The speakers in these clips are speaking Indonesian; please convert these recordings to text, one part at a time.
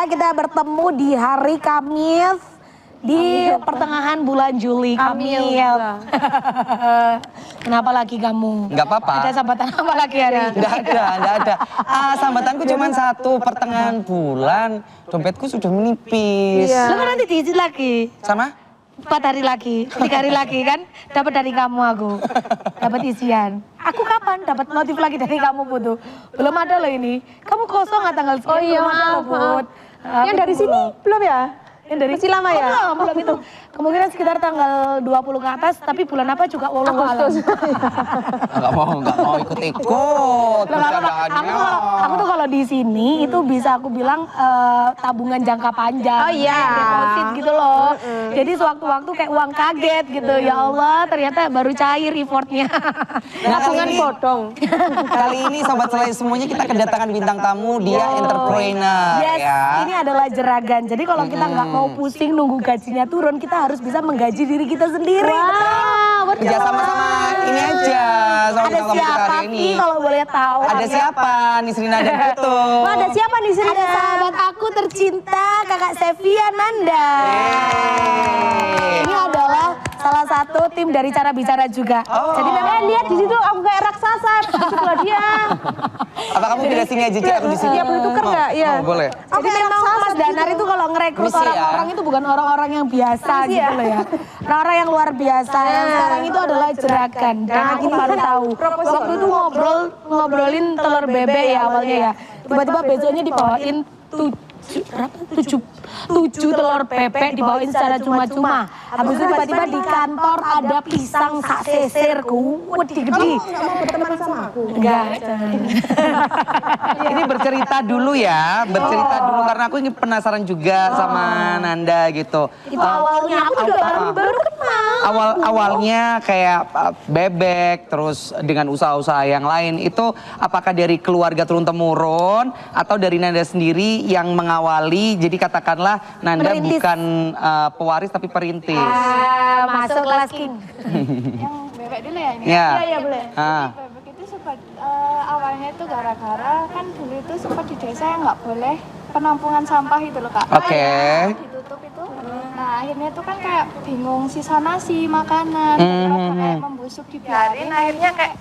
kita bertemu di hari Kamis di pertengahan bulan Juli. Kamil. Kenapa lagi kamu? Nggak apa-apa. Ada sambatan apa lagi hari? Nggak ada. Sambatanku cuma 1 pertengahan bulan. Dompetku sudah menipis. Lu kan nanti diizin lagi. Sama? 4 hari lagi, 3 hari lagi kan dapat dari kamu aku. Dapat isian. Aku kapan dapat notif lagi dari kamu, Putu? Belum ada loh ini. Kamu kosong nggak tanggal sekian? Oh iya, belum ada loh, Put. Yang dari sini belum ya? Yang dari masih lama ya? Belum itu. Kemungkinan sekitar tanggal 20 ke atas, tapi bulan apa juga wallahu alam. Nggak mau ikut-ikut. Aku tuh kalau di sini itu bisa aku bilang tabungan jangka panjang. Oh iya. Deposit gitu loh. Jadi sewaktu-waktu kayak uang kaget gitu. Ya Allah, ternyata baru cair effortnya. Tabungan bodong. Kali ini Sobat Selai semuanya kita kedatangan bintang tamu, dia entrepreneur. Yes, ya. ini adalah jeragan. Jadi kalau kita nggak mau pusing nunggu gajinya turun, kita harus bisa menggaji diri kita sendiri. Wow, Kerja sama-sama ini aja sama Ada bintang tamu kita siapa hari ini. sih kalau boleh tahu? Ada siapa? Nisrina dan Putu. ada siapa nih sini? Ada sahabat aku tercinta, Kakak Sevia Nanda. Ini adalah salah satu tim dari Cara Bicara juga. Jadi memang Lihat di situ aku kayak raksasa di sebelah dia. Apa kamu tidak sini aja, Cik? Aku di sini. Iya, boleh tuker nggak? Iya. Oh, boleh. Jadi memang Mas Danar itu kalau ngerekrut Misi ya. orang-orang itu bukan orang-orang yang biasa Misi gitu ya. loh ya. Orang-orang yang luar biasa. Yang sekarang itu adalah jeragan. Dan aku baru tahu. Waktu itu ngobrolin telur bebek ya awalnya ya. Tiba-tiba besoknya dibawain 7 telur bebek dibawain secara cuma-cuma. Habis itu tiba-tiba di kantor ada pisang sak seser gede-gede. Nggak mau berteman sama aku? Enggak. Ini bercerita dulu ya, bercerita dulu karena aku ini penasaran juga sama Nanda gitu. Itu awalnya aku juga baru kenal. Awalnya kayak bebek, terus dengan usaha-usaha yang lain itu apakah dari keluarga turun temurun atau dari Nanda sendiri yang mengawali? Jadi katakanlah Nanda Perintis. bukan pewaris tapi perintis. Masuk kelas king. Yang bebek dulu ya ini. Ya. Iya, boleh. Ah. Bebek itu sempat awalnya itu gara-gara kan dulu itu sempat di desa yang nggak boleh penampungan sampah itu loh Kak. Oke. Ditutup itu. Nah akhirnya itu kan kayak bingung sisa nasi makanan, daripada kayak membusuk dibiarin. Akhirnya kayak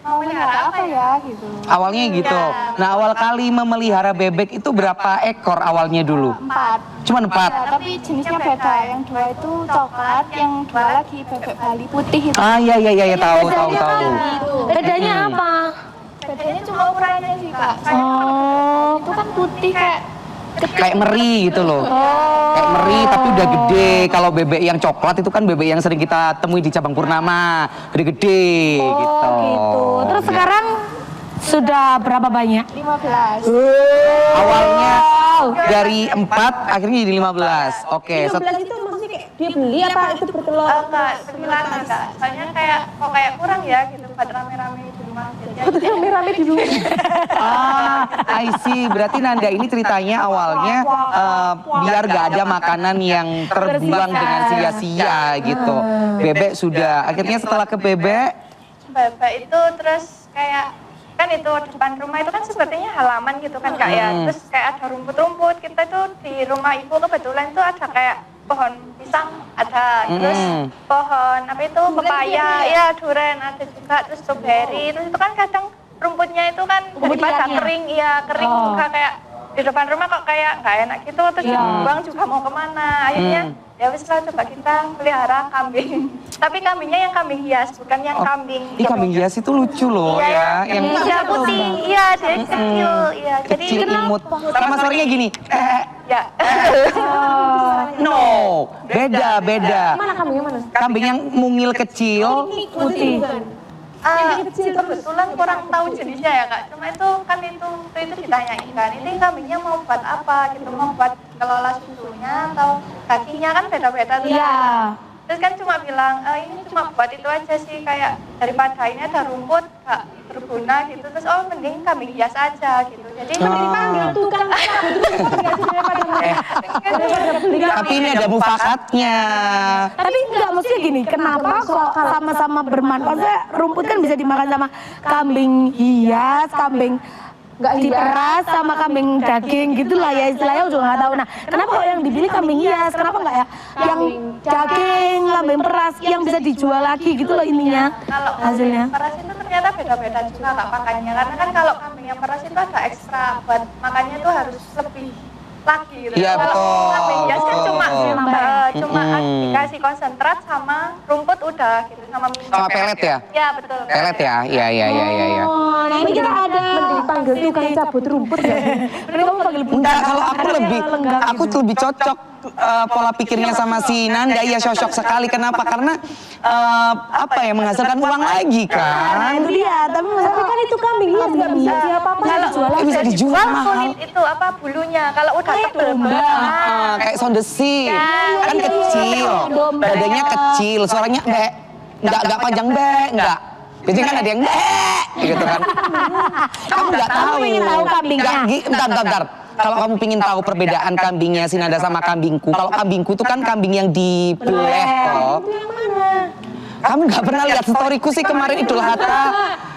mau melihara apa ya gitu. Awalnya gitu. Nah awal kali memelihara bebek itu berapa ekor awalnya dulu? 4. Cuma 4. Ya, tapi jenisnya beda. Yang 2 itu coklat, yang 2 lagi bebek Bali putih itu. Ah iya tahu. Bedanya apa? Bedanya cuma ukurannya sih Kak. Itu kan putih Kayak meri gitu loh. Kayak meri tapi udah gede. Kalau bebek yang coklat itu kan bebek yang sering kita temui di cabang Purnama. Gede-gede gitu. Gitu. Terus sekarang sudah berapa banyak? 15. Awalnya dari 4 akhirnya jadi 15. Oke. 15 itu maksudnya kayak dia beli apa itu bertelur? Enggak, 9 Kak. Soalnya kayak kok kayak kurang ya gitu buat rame-rame di rumah. Jadi Rame-rame di rumah. I see. Berarti Nanda ini ceritanya awalnya biar gak ada makanan yang terbuang dengan sia-sia gitu. Bebek sudah. Akhirnya setelah ke bebek. itu terus kayak kan itu depan rumah itu kan sepertinya halaman gitu kan Kak ya. Terus kayak ada rumput-rumput. Kita itu di rumah ibu kebetulan itu ada kayak pohon pisang ada, terus pohon apa itu pepaya, ya duren ada juga, terus strawberry. Terus itu kan kadang rumputnya itu kan daripada kering, ya kering juga kayak di depan rumah kok kayak nggak enak gitu, terus dibuang juga mau kemana. Akhirnya ya wis lah coba kita pelihara kambing. Tapi kambingnya yang kambing hias, bukan yang kambing. Ih kambing hias itu lucu loh ya. Yang Iya putih, iya dia kecil, iya. Jadi kecil imut. Sama suaranya gini. ya. No, beda. Mana kambingnya mana? Kambing yang mungil kecil. Putih. Kebetulan kurang tahu jenisnya ya Kak. Cuma itu kan itu ditanyain kan. Ini kambingnya mau buat apa gitu? Mau buat kelola susunya atau kakinya kan beda-beda tuh. Iya. Terus kan cuma bilang, ini cuma buat itu aja sih, kayak daripada ini ada rumput gak berguna gitu. Terus mending kambing hias aja gitu. Jadi mending panggil tukang Tapi ini ada mufakatnya. Tapi enggak maksudnya gini, kenapa kok sama-sama bermanfaat? Maksudnya rumput kan bisa dimakan sama kambing hias, kambing diperas sama kambing daging gitulah ya istilahnya juga nggak tahu. Nah, kenapa kok yang dipilih kambing hias? Kenapa nggak ya yang daging, kambing peras yang bisa dijual lagi gitu loh intinya Kalau hasilnya. kambing peras itu ternyata beda-beda juga kak pakannya. Karena kan kalau kambing yang peras itu ada ekstra buat makannya itu harus lebih lagi gitu. Iya, Kalau betul, kambing hias kan cuma betul. cuma dikasih konsentrat sama rumput udah gitu sama minyak. Sama pelet ya? Iya betul. Pelet ya? Iya. Oh, nah ini kita ada Dipanggil tukang cabut rumput ya. ini kamu panggil bunda. Enggak, kalau aku lebih cocok pola pikirnya sama si Nanda, ya cocok sekali. Kenapa? Karena apa ya, menghasilkan uang lagi Nah, kan. itu dia, tapi Kan itu kambing hias nggak bisa diapa-apa. Bisa dijual mahal. Kulit itu apa bulunya kalau udah tebel Kayak sondesi, kan kecil, badannya kecil, suaranya nggak panjang nggak. Biasanya kan ada yang gitu kan. Kamu nggak tahu. Kamu ingin tahu kambingnya? Bentar. Kalau kamu pingin tahu perbedaan kambingnya si Nanda sama kambingku, kalau kambingku itu kan kambing yang dibeleh toh. Kamu nggak pernah lihat storyku sih kemarin Idul Adha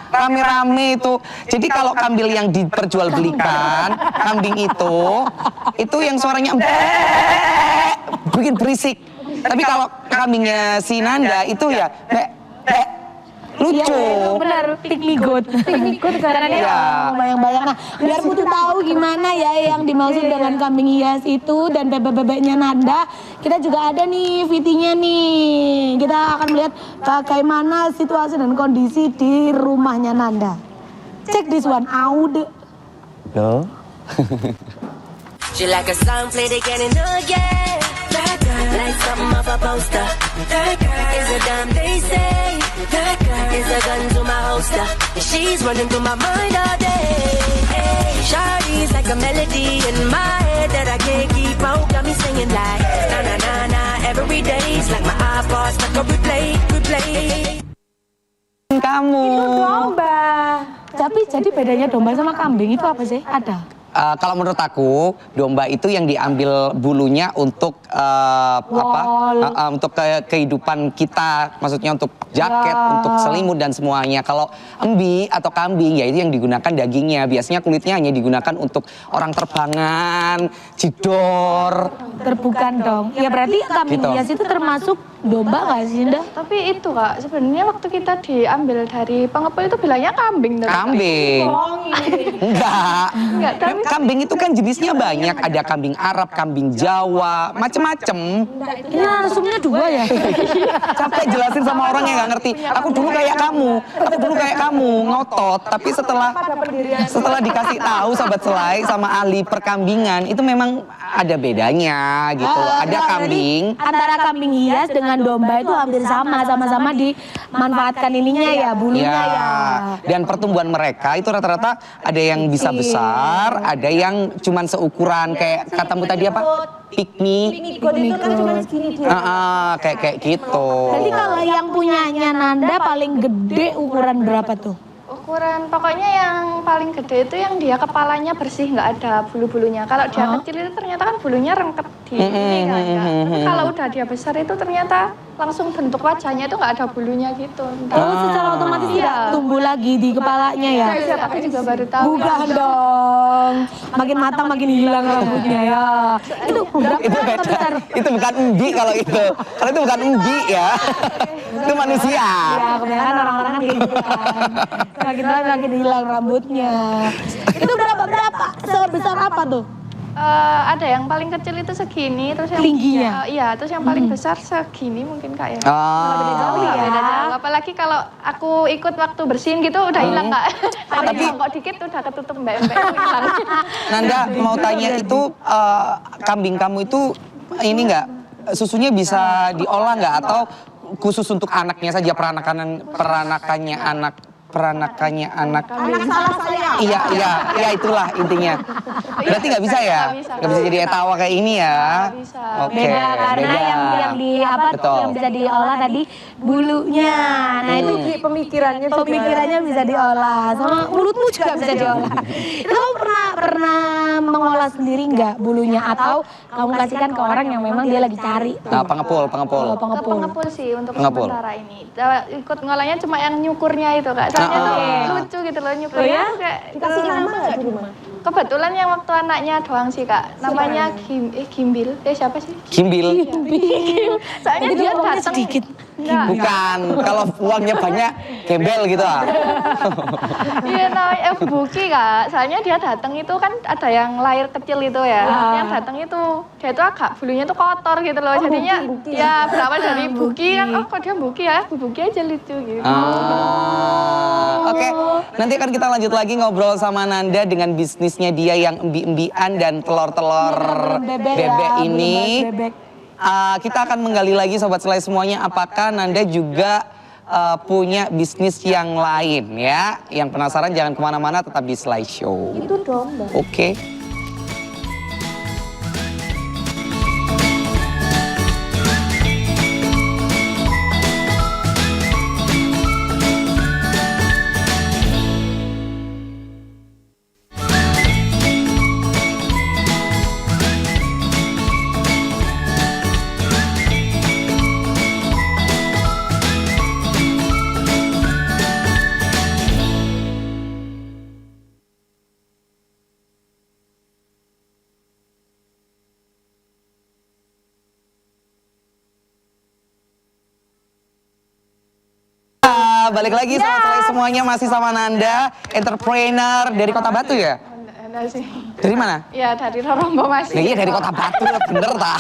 rame-rame itu. Jadi kalau kambing yang diperjualbelikan, kambing itu yang suaranya bikin berisik. Tapi kalau kambingnya si Nanda itu ya lucu. Iya, benar, pygmy goat. Pygmy goat karena dia Iya. bayang-bayang. Nah, biar Putu tahu gimana ya yang dimaksud dengan kambing hias itu dan bebek-bebeknya Nanda, kita juga ada nih VT-nya nih. Kita akan melihat bagaimana situasi dan kondisi di rumahnya Nanda. Check this one out. Loh. She like a song played again and again. That girl, like something off a poster. That girl is a damn they say. That girl is a gun to my holster. And she's running through my mind all day. Hey, Shawty's like a melody in my head that I can't keep out. Got me singing like na na na na every day. It's like my iPod stuck on replay. Kamu. Domba. Tapi jadi bedanya domba sama kambing itu apa sih? Ada? Kalau menurut aku domba itu yang diambil bulunya untuk untuk kehidupan kita, maksudnya untuk jaket, untuk selimut dan semuanya. Kalau embi atau kambing ya itu yang digunakan dagingnya. Biasanya kulitnya hanya digunakan untuk orang terbangan, cidor. Terbukan dong. Ya berarti kambing Gitu. hias itu termasuk domba nggak sih, Nda? Tapi itu kak sebenarnya waktu kita diambil dari pengepul itu bilangnya kambing. Kambing. Enggak. tapi Kambing itu kan jenisnya banyak. Ada kambing Arab, kambing Jawa, macem-macem. Ini narsumnya dua ya? Capek jelasin sama orang yang nggak ngerti. Aku dulu kayak kamu, ngotot. Tapi setelah dikasih tahu sahabat selai sama ahli perkambingan, itu memang ada bedanya gitu. Ada kambing. Antara kambing hias dengan domba itu hampir sama-sama dimanfaatkan ininya ya, bulunya ya. Dan pertumbuhan mereka itu rata-rata ada yang bisa besar, ada yang cuman seukuran kayak katamu tadi apa? Pygmy. Goat itu kan cuma segini dia. Kayak gitu. Jadi kalau yang punyanya Nanda paling gede ukuran berapa tuh? ukuran pokoknya yang paling gede itu yang dia kepalanya bersih nggak ada bulu-bulunya. Kalau dia kecil itu ternyata kan bulunya rengket di ini nggak ada. Tapi kalau udah dia besar itu ternyata langsung bentuk wajahnya itu nggak ada bulunya gitu. Oh, secara otomatis tidak tumbuh lagi di kepalanya ya? Aku juga baru tahu. Bukan dong, makin matang makin hilang rambutnya ya. Itu Itu bukan embi kalau itu. Kalau itu bukan embi ya. Itu manusia. ya kebanyakan orang-orang kan kayak gitu kan. Makin lama makin hilang rambutnya. Itu berapa sebesar apa tuh? Ada yang paling kecil itu segini, terus yang Tingginya? iya, terus yang paling besar segini mungkin kak ya. Beda jauh ya. Beda jauh. Apalagi kalau aku ikut waktu bersihin gitu udah hilang kak. Tapi kok dikit udah ketutup mbak-mbak hilang. Nanda mau tanya itu kambing kamu itu ini nggak susunya bisa diolah nggak atau khusus untuk anaknya saja peranakannya anak. Anak salah saya. Iya itulah intinya. Berarti nggak bisa ya? Nggak bisa jadi etawa kayak ini ya? Bisa. Oke, Beda karena yang di apa Betul. yang bisa diolah tadi bulunya. Nah itu Pemikirannya pemikirannya bisa diolah, sama mulutmu juga bisa diolah. Itu kamu pernah mengolah diolah sendiri nggak bulunya atau kamu kasihkan ke orang yang memang dia lagi cari? Nah, pengepul. Oh, Ke pengepul sih untuk Pengepul. sementara ini. Ikut ngolahnya cuma yang nyukurnya itu Kak. Soalnya tuh lucu gitu loh nyukurnya tuh kayak Dikasih nama nggak di rumah? kebetulan yang waktu anaknya doang sih Kak. Namanya Gimbil. Siapa sih? Gimbil. Soalnya dia datang sedikit. Enggak. Bukan, kalau uangnya banyak, gembel gitu ah. Iya namanya Buki Kak. Soalnya dia datang itu kan ada yang lahir kecil itu ya. Yang datang itu dia itu agak bulunya tuh kotor gitu loh. Jadinya ya berawal dari Buki kan. Oh kok dia Buki ya? Buki aja lucu gitu. Oke, nanti akan kita lanjut lagi ngobrol sama Nanda dengan bisnisnya dia yang embi-embian dan telur-telur bebek ini. Kita akan menggali lagi Sobat Selai semuanya, apakah Nanda juga punya bisnis yang lain ya. Yang penasaran jangan kemana-mana, tetap di Selai Show. Itu domba. Oke. Balik lagi Sobat Selai semuanya, masih sama Nanda, entrepreneur dari Kota Batu ya? Enggak sih. Dari mana? Ya dari Rorombo Nah, masih. iya dari Kota Batu, bener tak?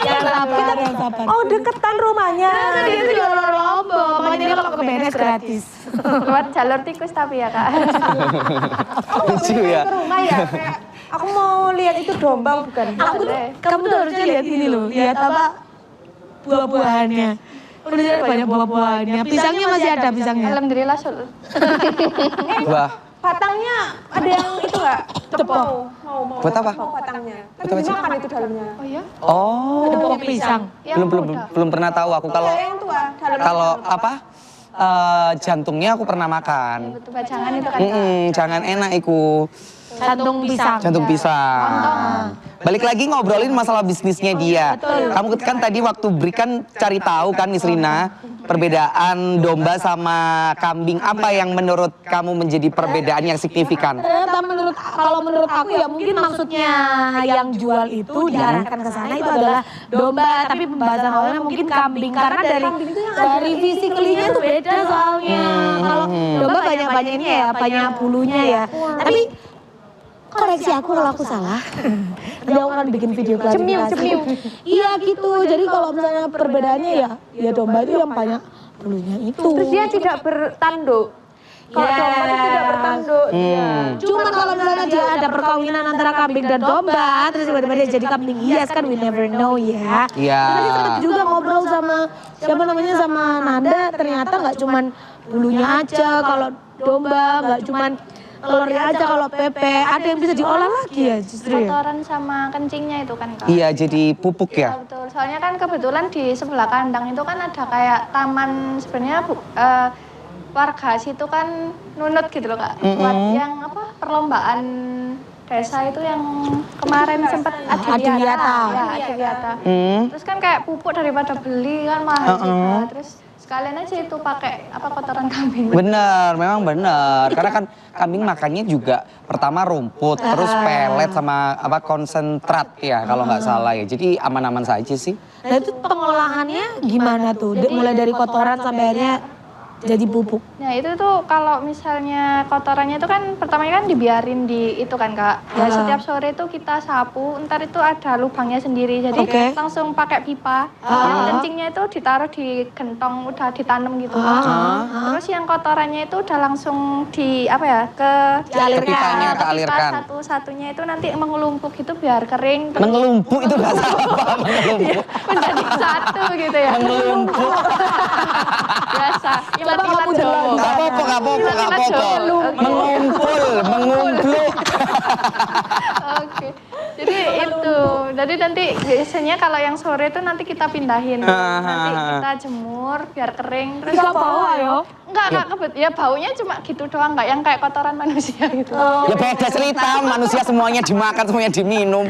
Yang sabar. Oh deketan rumahnya. Dia tuh jual Lombok, makanya dia kalau ke BNS gratis. Lewat jalur tikus tapi ya Kak. Lucu ya. Ke rumah ya. Kayak, aku mau lihat itu domba bukan? Kamu tuh harusnya lihat ini loh, lihat apa buah-buahannya. Udah banyak buah-buahannya. Pisangnya masih ada pisangnya. Alhamdulillah Sul. Wah, Batangnya ada yang itu nggak? Tepung. Mau. buat apa? Batangnya. Buat Tapi apa sih? dimakan itu dalamnya. Oh ya? Oh, Tepung pisang. Yang muda. belum pernah tahu aku kalau Yang tua. Dalamnya. kalau apa jantungnya aku pernah makan. Betul bacangan itu kan. Jangan enak iku. Jantung pisang. Jantung pisang. Balik lagi ngobrolin masalah bisnisnya dia. Kamu kan tadi waktu break kan cari tahu kan Miss Rina, perbedaan domba sama kambing, apa yang menurut kamu menjadi perbedaan yang signifikan? Ternyata kalau menurut aku ya mungkin maksudnya yang jual itu diarahkan ke sana itu adalah domba, tapi pembahasan awalnya mungkin kambing karena dari physically-nya tuh beda soalnya. Kalau domba banyak ini ya, banyak bulunya ya. Tapi koreksi aku kalau aku salah. Nanti aku akan bikin video klarifikasi. Iya gitu. Jadi kalau misalnya perbedaannya ya domba itu yang banyak bulunya itu. Terus dia tidak bertanduk. Kalau domba itu tidak bertanduk. Cuman kalau misalnya dia ada perkawinan antara kambing dan domba, terus tiba-tiba dia jadi kambing hias kan we never know ya. Iya. Tadi sempat juga ngobrol sama siapa namanya sama Nanda, ternyata nggak cuman bulunya aja kalau domba, nggak cuman telurnya aja kalau pepe, ada yang bisa diolah lagi ya justru ya. Kotoran sama kencingnya itu kan Kak. Iya, jadi pupuk Iya, ya. betul. Soalnya kan kebetulan di sebelah kandang itu kan ada kayak taman sebenarnya warga situ kan nunut gitu loh Kak. Buat yang apa perlombaan desa itu yang kemarin sempat Adiwiyata. Ya, Adiwiyata. Terus kan kayak pupuk daripada beli kan mahal juga. Terus sekalian aja itu pakai apa kotoran kambing. Bener, memang bener. Karena kan kambing makannya juga pertama rumput, terus pelet sama apa konsentrat ya kalau nggak salah ya. Jadi aman-aman saja sih. Nah itu pengolahannya gimana tuh? Mulai dari kotoran sampai akhirnya jadi pupuk. Nah itu tuh kalau misalnya kotorannya itu kan pertamanya kan dibiarin di itu kan Kak. Ya setiap sore itu kita sapu, ntar itu ada lubangnya sendiri. Jadi Oke. langsung pakai pipa. Yang kencingnya itu ditaruh di gentong udah ditanam gitu. Terus yang kotorannya itu udah langsung di apa ya ke Pipanya, ke kealirkan. pipa satu-satunya itu nanti mengelumpuk gitu biar kering. Terus Mengelumpuk itu bahasa apa? Mengelumpuk. menjadi satu gitu ya. Mengelumpuk. Biasa. Ilat-ilat kamu Jawa. Gak apa-apa, gak apa-apa, gak apa-apa. Mengumpul, mengumpluk. Oke. Jadi itu. Jadi nanti biasanya kalau yang sore itu nanti kita pindahin. Nanti kita jemur biar kering. Terus Nggak bau ayo. Enggak ya baunya cuma gitu doang, enggak yang kayak kotoran manusia gitu. Ya beda cerita, manusia semuanya dimakan, semuanya diminum.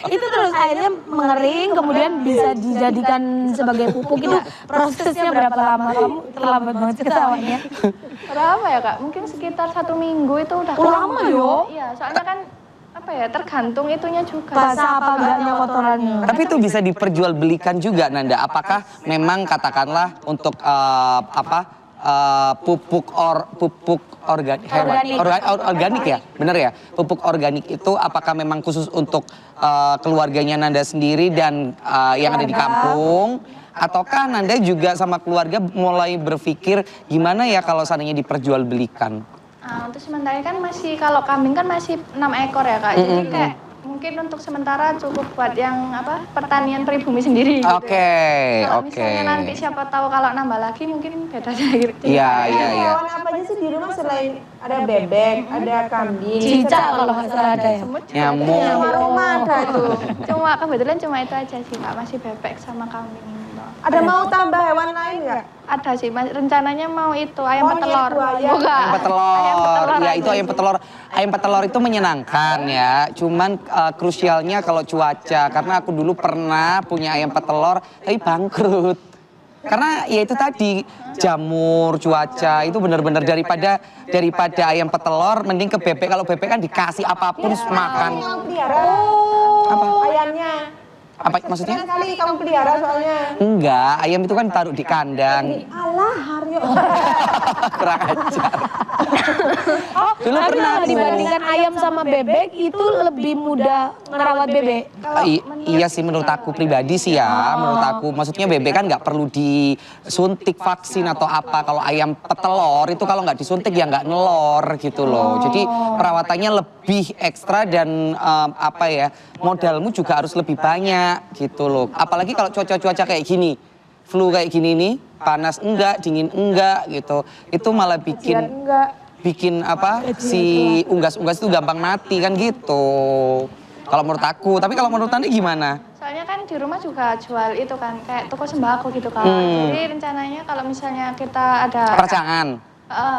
Itu terus akhirnya mengering, kemudian bisa dijadikan sebagai pupuk. Itu prosesnya berapa lama? Kamu terlambat banget ketawanya. Berapa ya Kak? Mungkin sekitar 1 minggu itu udah Lama yo. Iya, soalnya kan apa ya, tergantung itunya juga. Basah apa enggaknya kotorannya. Tapi itu bisa diperjualbelikan juga Nanda. Apakah memang katakanlah untuk pupuk organik organik ya, benar ya? Pupuk organik itu apakah memang khusus untuk keluarganya Nanda sendiri dan yang ada di kampung? Ataukah Nanda juga sama keluarga mulai berpikir gimana ya kalau seandainya diperjualbelikan? Untuk sementara kan masih, kalau kambing kan masih 6 ekor ya Kak. Jadi kayak mungkin untuk sementara cukup buat yang pertanian pribumi sendiri. Oke, Kalau oke. misalnya nanti siapa tahu kalau nambah lagi mungkin beda gitu. Iya. Hewan apa aja sih di rumah selain ada bebek, ada kambing, Cicak kalau nggak salah ada ya. Nyamuk. rumah ada tuh. Cuma kebetulan cuma itu aja sih Kak, masih bebek sama kambing. Ada mau tambah hewan lain nggak? Ada sih, rencananya mau itu ayam petelur. itu ayam. Bukan. Ayam petelur, ya itu aja ayam sih. petelur. Ayam petelur itu menyenangkan ya. Cuman krusialnya kalau cuaca, karena aku dulu pernah punya ayam petelur, tapi bangkrut. Karena ya itu tadi jamur, cuaca itu benar-benar daripada ayam petelur, mending ke bebek. Kalau bebek kan dikasih apapun makan. Kamu pelihara Apa? ayamnya. Apa maksudnya? Kali kamu pelihara soalnya. Enggak, ayam itu kan taruh di kandang. Alah, Haryo. Kurang ajar. Dulu Tapi pernah kalau aku. dibandingkan ayam sama bebek itu lebih mudah ngerawat bebek. Iya sih menurut aku pribadi sih ya, menurut aku maksudnya bebek kan nggak perlu disuntik vaksin atau apa. Kalau ayam petelur itu kalau nggak disuntik ya nggak nelor gitu loh. Jadi perawatannya lebih ekstra dan modalmu juga harus lebih banyak gitu loh. Apalagi kalau cuaca kayak gini, flu kayak gini nih, panas enggak, dingin enggak gitu. Itu malah bikin si unggas-unggas itu gampang mati kan gitu. Kalau menurut aku, tapi kalau menurut Anda gimana? Soalnya kan di rumah juga jual itu kan, kayak toko sembako gitu Kak. Jadi rencananya kalau misalnya kita ada Percangan.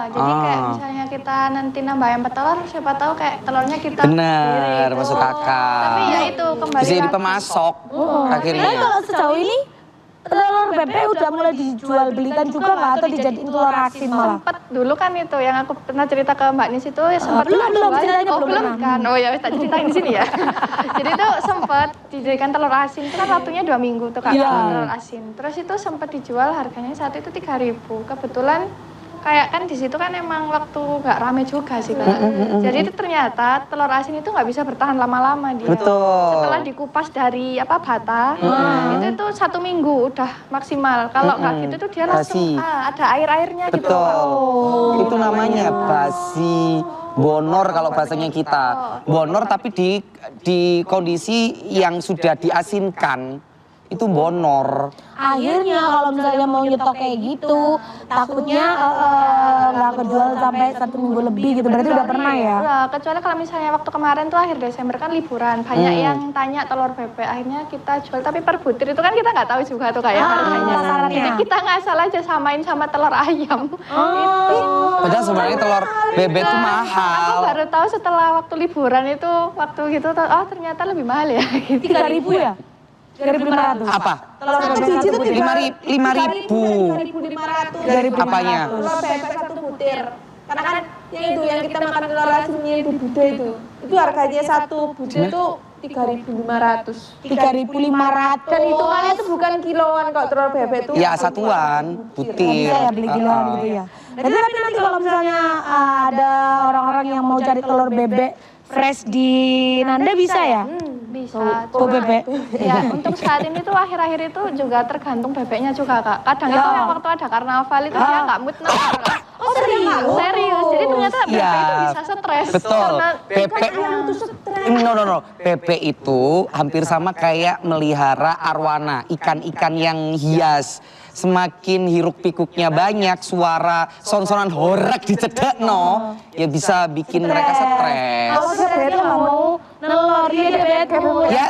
jadi kayak misalnya kita nanti nambah ayam petelur, siapa tahu kayak telurnya kita Bener, sendiri gitu. masuk akal. Tapi ya itu kembali Bisa jadi lagi. pemasok Tapi akhirnya. kalau sejauh ini telur bebek udah mulai dijual belikan juga nggak atau dijadiin telur asin malah? Sempet dulu kan itu yang aku pernah cerita ke Mbak Nis itu ya sempat belum, ceritanya belum belum pernah. kan. Oh ya tak ceritain di sini ya. Jadi itu sempat dijadikan telur asin itu kan waktunya 2 minggu tuh Kak, Iya. telur asin. Terus itu sempat dijual harganya saat itu 3.000. Kebetulan kayak kan di situ kan emang waktu nggak rame juga sih Kak. Jadi itu ternyata telur asin itu nggak bisa bertahan lama-lama dia. Betul. Setelah dikupas dari bata, itu 1 minggu udah maksimal. Kalau nggak gitu tuh dia langsung Basi. ada air-airnya gitu. Betul. Itu namanya basi bonor kalau bahasanya kita. Bonor tapi di kondisi yang sudah diasinkan. Itu bonor. Akhirnya kalau misalnya mau nyetok kayak gitu, takutnya nggak kejual sampai 1 minggu lebih gitu. Berarti udah pernah ya? Nah, kecuali kalau misalnya waktu kemarin tuh akhir Desember kan liburan, banyak yang tanya telur bebek. Akhirnya kita jual, tapi per butir itu kan kita nggak tahu juga tuh kayak harganya. pasarannya. Jadi kita ngasal aja samain sama telur ayam. Itu. Padahal sebenarnya telur bebek itu Aku mahal. baru tahu setelah waktu liburan itu, waktu gitu, oh ternyata lebih mahal ya. Gitu. 3.000 ya? 3.500. Apa? Telur Satu bebek biji satu tuh butir. 5.000. 3.500. Apanya? Telur bebek 1 butir. Karena kan yang kita makan telur asinnya di Buddha itu harganya 1 butir itu 3.500. 3.500. Dan hitungannya itu bukan kiloan kalau telur bebek itu. Ya satuan, butir. Bisa ya beli kiloan gitu ya. Jadi tapi nanti kalau misalnya ada orang-orang yang mau cari telur bebek fresh di Nanda bisa ya? Bisa. Oh bebek. Ya, untuk saat ini tuh akhir-akhir itu juga tergantung bebeknya juga Kak. Kadang itu yang waktu ada karnaval itu dia nggak mood nongol, Kak. Oh serius? Serius, jadi ternyata bebek Iya. itu bisa stres. Betul. Karena Bebek no. Bebek itu hampir sama kayak melihara arwana, ikan-ikan yang hias. Semakin hiruk pikuknya banyak, suara sonsonan horak dicedekno, ya bisa bikin mereka stres. Kalau bebek nggak mau nelor dia bebek. Ya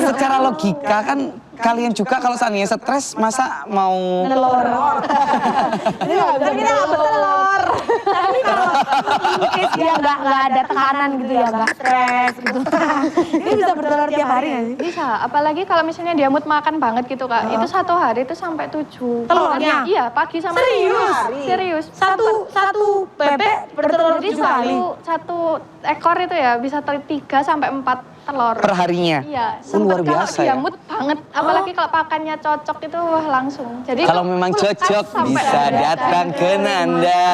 secara logika kan kalian juga kalau seandainya stres masa mau Telur. Ini kan kita nggak bertelur. Tapi kalau in case dia nggak ada tekanan gitu ya, nggak stres gitu. Ini bisa bertelur tiap hari nggak sih? Bisa, apalagi kalau misalnya dia mood makan banget gitu Kak. Itu 1 hari itu sampai 7. Telurnya? Iya, pagi sama Serius? Serius. Satu bebek bertelur Jadi 7 kali. satu ekor itu ya bisa 3 sampai 4 telur. per harinya? Iya, Luar sempet kalau biasa dia ya. mood banget, apalagi kalau pakannya cocok itu wah langsung. Jadi Kalau itu memang kulkas cocok sampai bisa ada. datang ke Nanda.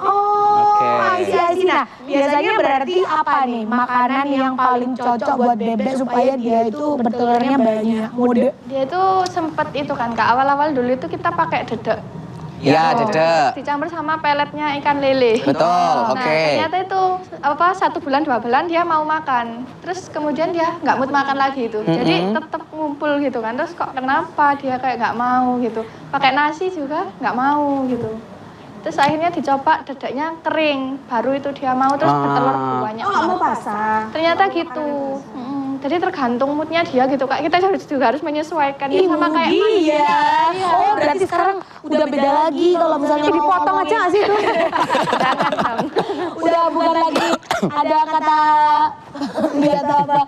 Oh, Oke. I see. Nah, biasanya berarti apa nih makanan yang paling cocok buat bebek supaya dia itu bertelurnya banyak? Mode. Dia itu sempet itu kan Kak, awal-awal dulu itu kita pakai dedek. Ya, dedek. Dicampur sama peletnya ikan lele. Betul, Nah, oke. ternyata itu 1 bulan 2 bulan dia mau makan. Terus kemudian dia nggak mood makan lagi itu. Jadi tetap ngumpul gitu kan. Terus kok kenapa dia kayak nggak mau gitu. Pakai nasi juga nggak mau gitu. Terus akhirnya dicoba dedeknya kering. Baru itu dia mau terus bertelur banyak. Oh, nggak mau pasang. Ternyata gitu. Jadi tergantung moodnya dia gitu Kak. Kita juga harus menyesuaikan ya sama kayak Iya. Oh, berarti sekarang udah beda lagi kalau misalnya Dipotong aja nggak sih itu? jangan dong. Udah bukan lagi ada kata apa?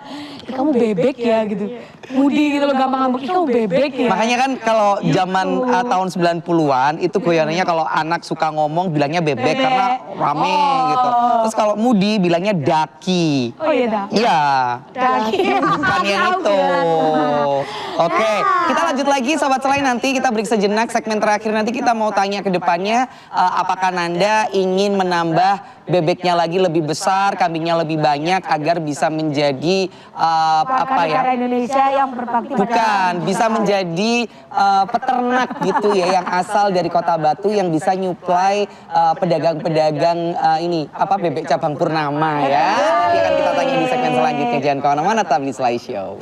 Kamu bebek ya gitu. Mudi gitu loh, gampang ngambek. Kamu bebek ya. Makanya kan kalau zaman tahun 90-an itu goyanannya kalau anak suka ngomong bilangnya bebek karena rame gitu. Terus kalau mudi bilangnya daki. Oh iya dah. Iya. Daki. Bukan yang itu. Oke, kita lanjut lagi Sobat Selai, nanti kita break sejenak, segmen terakhir nanti kita mau tanya ke depannya apakah Nanda ingin menambah bebeknya lagi lebih besar, kambingnya lebih banyak agar bisa menjadi apa ya? Negara Indonesia yang berbakti pada Bukan, bisa menjadi peternak gitu ya yang asal dari Kota Batu yang bisa nyuplai pedagang-pedagang ini apa bebek cabang purnama ya. Nanti akan kita tanya di segmen selanjutnya. Jangan kemana-mana, tetap di Selai Show.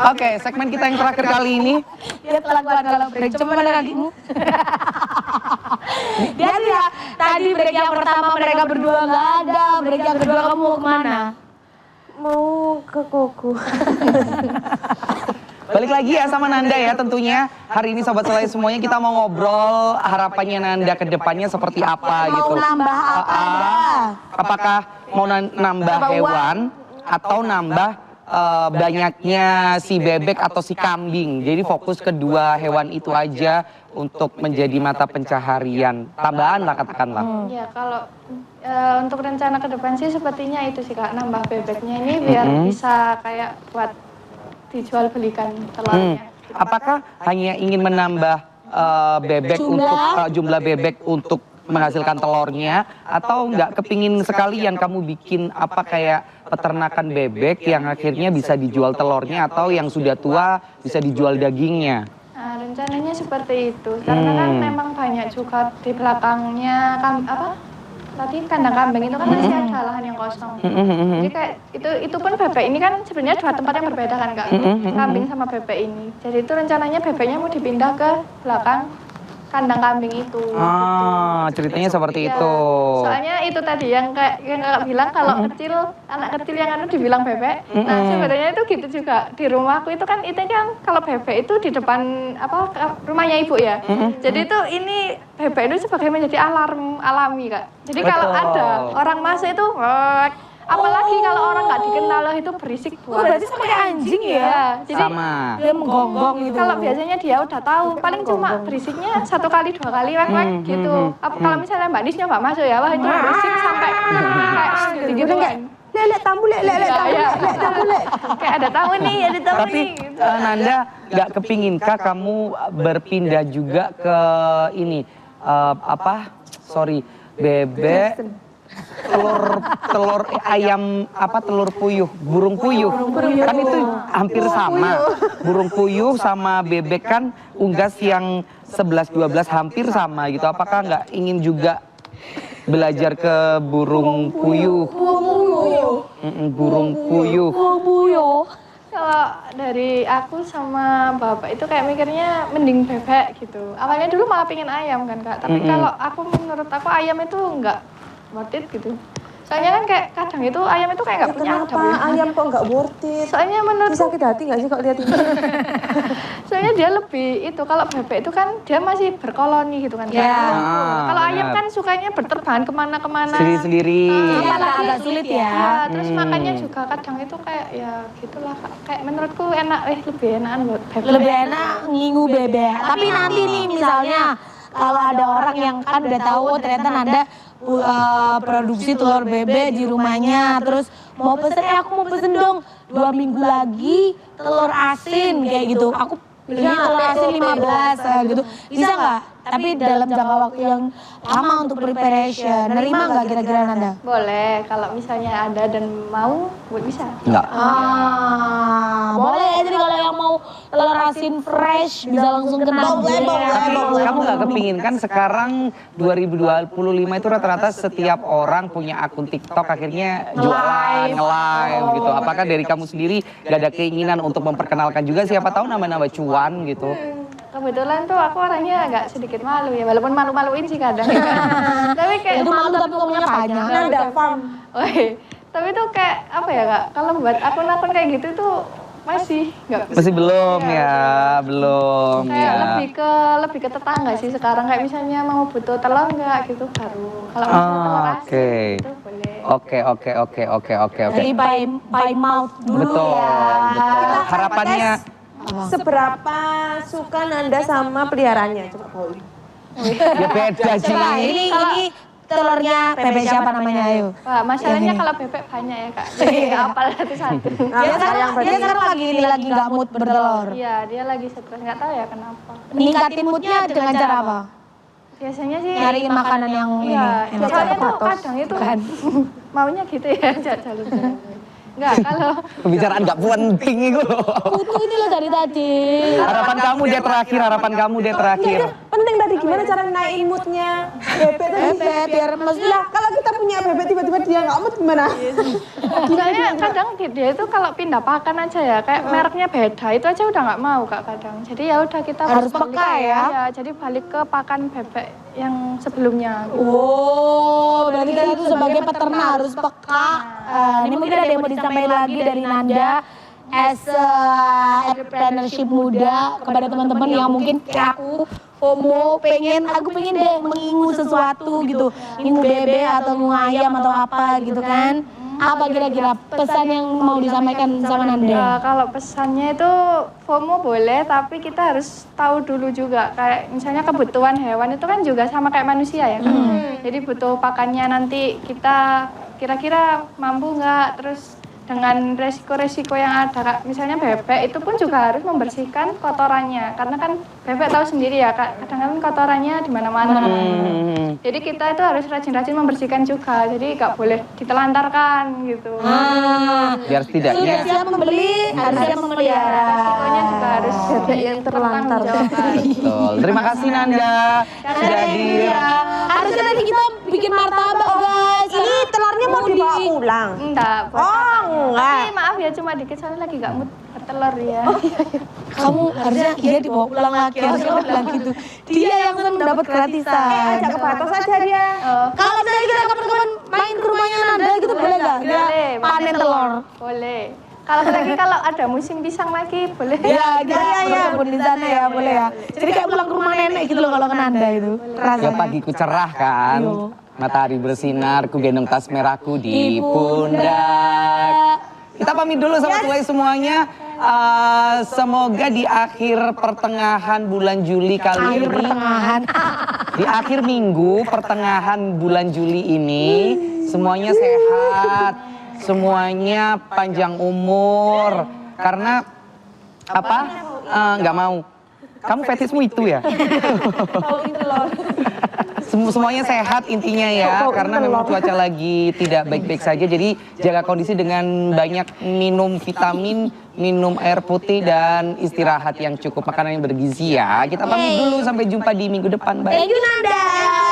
Oke, segmen kita yang terakhir kali ini. Lihat pelan-pelan kalau break, coba mana kakimu. Dia ya, tadi break yang pertama mereka berdua nggak ada, break yang kedua kamu mau kemana? Mau ke koko. Balik lagi ya sama Nanda ya tentunya. Hari ini Sobat Selai semuanya kita mau ngobrol harapannya Nanda ke depannya seperti apa Mau gitu. nambah apa Anda? Apakah mau nambah hewan atau nambah banyaknya si bebek atau si kambing. Jadi fokus kedua hewan itu aja untuk menjadi mata pencaharian. Tambahan lah katakanlah. Ya kalau untuk rencana ke depan sih sepertinya itu sih Kak, nambah bebeknya ini biar bisa kayak buat dijual belikan telurnya. Apakah hanya ingin menambah bebek untuk jumlah bebek untuk menghasilkan telurnya atau enggak kepingin sekalian kamu bikin apa kayak peternakan bebek yang akhirnya bisa dijual telurnya atau yang sudah tua bisa dijual dagingnya? Nah, rencananya seperti itu karena kan memang banyak juga di belakangnya tadi kandang kambing itu kan masih ada lahan yang kosong. Jadi kayak itu pun bebek ini kan sebenarnya 2 tempat yang berbeda kan Kak, kambing sama bebek ini. Jadi itu rencananya bebeknya mau dipindah ke belakang kandang kambing itu. Ceritanya seperti Ya, itu. soalnya itu tadi yang kayak yang Kakak bilang kalau anak kecil yang dibilang bebek. Nah sebenarnya itu gitu juga di rumahku itu kan kalau bebek itu di depan rumahnya ibu ya. Jadi itu ini bebek itu sebagai menjadi alarm alami Kak. Jadi kalau Betul. ada orang masuk itu apalagi kalau orang nggak dikenal itu berisik Oh, banget. berarti sama kayak anjing ya? Ya, jadi Sama. Dia menggonggong gitu. kalau biasanya dia udah tahu, paling cuma berisiknya 1 kali 2 kali wek gitu. Kalau misalnya Mbak Nis nyoba masuk ya, wah itu berisik sampai kayak gitu kan. Lek tamu lek tamu lek. Kayak ada tamu nih, ada tamu Tapi nih. Gitu. Nanda nggak kepinginkah kamu berpindah juga ke ini bebek telur ayam telur puyuh, burung puyuh. Kan itu hampir sama. Burung puyuh sama bebek kan unggas yang 11-12 hampir sama gitu. Apakah nggak ingin juga belajar ke burung puyuh? Burung puyuh. Kalau dari aku sama bapak itu kayak mikirnya mending bebek gitu. Awalnya dulu malah pengen ayam kan Kak, tapi kalau menurut aku ayam itu nggak worth it gitu. Soalnya kan kayak kadang itu ayam itu kayak nggak punya Kenapa adab ya. ayam kok nggak worth it? Soalnya menurut Sakit hati nggak sih kok lihat ini? soalnya dia lebih itu, kalau bebek itu kan dia masih berkoloni gitu kan. Ya. Kalau ayam benar. kan sukanya berterbangan kemana-kemana. Sendiri-sendiri. Agak sulit ya. Terus makannya juga kadang itu kayak ya gitulah Kak. Kayak menurutku enak, lebih enakan buat bebek. Lebih enak ngingu bebek. Tapi nanti nih misalnya kalau ada orang yang kan udah tahu oh, ternyata Nanda produksi telur bebek di rumahnya, terus mau pesen aku mau pesen dong 2 minggu lagi telur asin kayak gitu. Aku pilihnya telur asin 15 gitu. Bisa nggak? Tapi dalam jangka waktu yang lama untuk preparation. Nerima nggak kira-kira Nanda? Boleh, kalau misalnya ada dan mau, bisa. Enggak. Boleh. Jadi kalau yang mau telur asin fresh bisa langsung kena. Tapi kamu nggak kepingin kan sekarang 2025 itu rata-rata setiap orang punya akun TikTok akhirnya jualan, nge-live gitu. Apakah dari kamu sendiri gak ada keinginan untuk memperkenalkan juga siapa tahu nama-nama cuan gitu? Kebetulan tuh aku orangnya agak sedikit malu ya, walaupun malu-maluin sih kadang. Tapi kayak Itu malu tapi ngomongnya banyak. Nanda farm. Tapi tuh kayak apa ya Kak, kalau buat akun-akun kayak gitu tuh masih nggak bisa. Masih belum ya, belum Kayak ya. lebih ke tetangga sih sekarang, kayak misalnya mau butuh telur nggak gitu baru. Kalau misalnya telur asin Oke. itu boleh. Oke. Jadi by mouth dulu Betul, ya. betul. Harapannya Seberapa suka Nanda sama peliharaannya? Coba Paul. ya beda sih. Coba ini telurnya bebek siapa namanya ayo. Wah, masalahnya kalau bebek banyak ya Kak, jadi nggak hafal satu-satu. Dia sekarang lagi nggak mood bertelur. Iya, dia lagi stres, nggak tahu ya kenapa. Ningkatin moodnya dengan cara apa? Biasanya sih Nyariin makanan yang iya, ini. soalnya tuh kadang itu maunya gitu ya, jalur-jalur. Enggak, kalau Pembicaraan gak penting itu. Putu ini loh dari tadi. Harapan kamu dia terakhir. Penting tadi gimana cara naikin moodnya bebek tadi? Bebek biar maksudnya Lah kalau kita punya bebek tiba-tiba dia nggak mood gimana? soalnya kadang dia itu kalau pindah pakan aja ya, kayak mereknya beda, itu aja udah nggak mau Kak kadang. Jadi ya udah kita Harus balik peka ya. Iya, jadi balik ke pakan bebek yang sebelumnya. Oh, berarti kan itu sebagai peternak harus peka. Ini mungkin ada yang mau disampaikan lagi dari Nanda as a entrepreneurship muda kepada teman-teman yang mungkin kayak aku FOMO, aku pengen deh mengingu sesuatu gitu, ngingu bebek atau ngingu ayam atau apa gitu kan. Apa kira-kira pesan yang mau disampaikan sama Ya, Nanda? kalau pesannya itu FOMO boleh, tapi kita harus tahu dulu juga. Kayak misalnya kebutuhan hewan itu kan juga sama kayak manusia ya kan. Jadi butuh pakannya nanti kita kira-kira mampu nggak, terus dengan resiko-resiko yang ada Kak. Misalnya bebek itu pun juga harus membersihkan kotorannya, karena kan bebek tahu sendiri ya Kak, kadang kan kotorannya di mana-mana. Jadi kita itu harus rajin-rajin membersihkan juga, jadi nggak boleh ditelantarkan gitu. Biar setidaknya Sudah siap membeli, harus siap memelihara. Resikonya juga harus Bebek yang terlantar. betul. Terima kasih Nanda sudah hadir. Harusnya nanti kita bikin martabak guys. Ini telurnya mau dibawa pulang. Enggak, Oh, enggak. Tapi maaf ya, cuma dikit soalnya lagi nggak mood bertelur ya. Kamu harusnya dia dibawa pulang lagi, harusnya kamu bilang gitu. Dia yang senang dapat gratisan. Ajak ke Batos aja dia. Kalau misalnya kita kapan-kapan main ke rumahnya Nanda gitu boleh nggak? Dia Boleh, panen telur. Boleh. Kalau lagi kalau ada musim pisang lagi boleh. Ya, kita berkebun di sana ya, boleh ya. Jadi kayak pulang ke rumah nenek gitu loh kalau ke Nanda itu. Ya Rasanya. pagiku cerah kan. Matahari bersinar, ku gendong tas merahku di pundak. Kita pamit dulu sobat Tulai semuanya. Semoga di akhir pertengahan bulan Juli kali ini, Pertengahan. di akhir minggu pertengahan bulan Juli ini, semuanya sehat, semuanya panjang umur. Karena apa? Nggak mau. Kamu fetismu itu ya? semuanya sehat intinya ya, karena memang cuaca lagi tidak baik-baik saja. Jadi jaga kondisi dengan banyak minum vitamin, minum air putih dan istirahat yang cukup, makanan yang bergizi ya. Kita pamit dulu, sampai jumpa di minggu depan. Bye. Thank you Nanda.